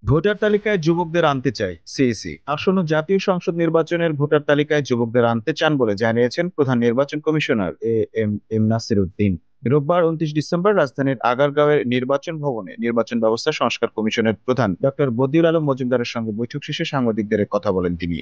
Voter তালিকায় যুবকদের আনতে চাই সিইসি। আসন্ন জাতীয় সংসদ নির্বাচনের ভোটার তালিকায় যুবকদের আনতে চান বলে জানিয়েছেন প্রধান নির্বাচন কমিশনার এম নাসির উদ্দিন। রোববার 29 ডিসেম্বর রাজধানীর আগারগাঁওয়ের নির্বাচন ভবনে নির্বাচন ব্যবস্থা সংস্কার কমিশনের প্রধান ডক্টর বদিউল আলম মজুমদারের সঙ্গে বৈঠক শেষে সাংবাদিকদের এ কথা বলেন তিনি।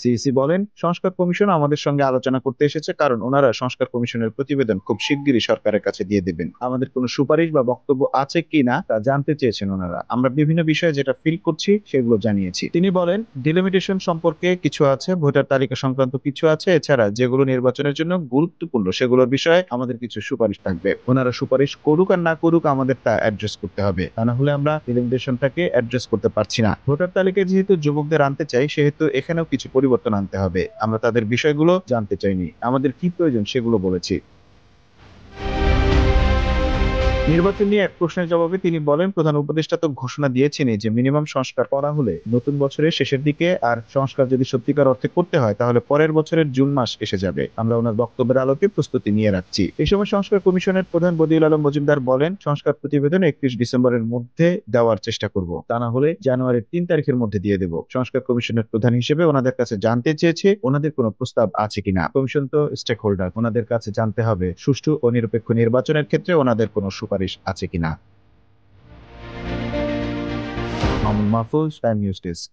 সিইসি বলেন, সংস্কার কমিশন আমাদের সঙ্গে আলোচনা করতে এসেছে, কারণ ওনারা সংস্কার কমিশনের প্রতিবেদন খুব শিগগিরই সরকারের কাছে দিয়ে দেবেন। আমাদের কোনো সুপারিশ বা বক্তব্য আছে কিনা তা জানতে চেয়েছেন ওনারা। আমরা বিভিন্ন বিষয়ে যেটা ফিল করছি সেগুলো জানিয়েছি। তিনি বলেন, ডিলিমিটেশন সম্পর্কে কিছু আছে, ভোটার তালিকা সংক্রান্ত কিছু আছে, এছাড়া যেগুলো নির্বাচনের জন্য গুরুত্বপূর্ণ সেগুলোর বিষয়ে আমাদের কিছু সুপারিশ থাকবে। ওনারা সুপারিশ করুক আর না করুক, আমাদের তা অ্যাড্রেস করতে হবে, তা না হলে আমরা ডিলিমিটেশনটাকে অ্যাড্রেস করতে পারছি না। ভোটার তালিকায় যেহেতু যুবকদের আনতে চাই, সেহেতু এখানেও কিছু পরিবর্তন আনতে হবে। আমরা তাদের বিষয়গুলো জানতে চাইনি, আমাদের কি প্রয়োজন সেগুলো বলেছি। নির্বাচন নিয়ে এক প্রশ্নের জবাবে তিনি বলেন, প্রধান উপদেষ্টা তো ঘোষণা দিয়েছেনই যে মিনিমাম সংস্কার করা হলে নতুন বছরের শেষের দিকে, আর সংস্কার যদি সত্যিকার অর্থে করতে হয় তাহলে পরের বছরের জুন মাস এসে যাবে। আমরা ওনার বক্তব্যের আলোকে প্রস্তুতি নিয়ে রাখছি। এই সময় সংস্কার কমিশনের প্রধান বদিউল আলম মজুমদার বলেন, সংস্কার প্রতিবেদন 31 ডিসেম্বরের মধ্যে দেওয়ার চেষ্টা করব, তা না হলে জানুয়ারির 3 তারিখের মধ্যে দিয়ে দেব। সংস্কার কমিশনের প্রধান হিসেবে ওনাদের কাছে জানতে চেয়েছে ওনাদের কোনো প্রস্তাব আছে কিনা। কমিশন তো স্টেক হোল্ডার, ওনাদের কাছে জানতে হবে সুষ্ঠু ও নিরপেক্ষ নির্বাচনের ক্ষেত্রে ওনাদের কোনো সুপারিশ আছে কিনা। Mohammad Mahfuz, time news desk.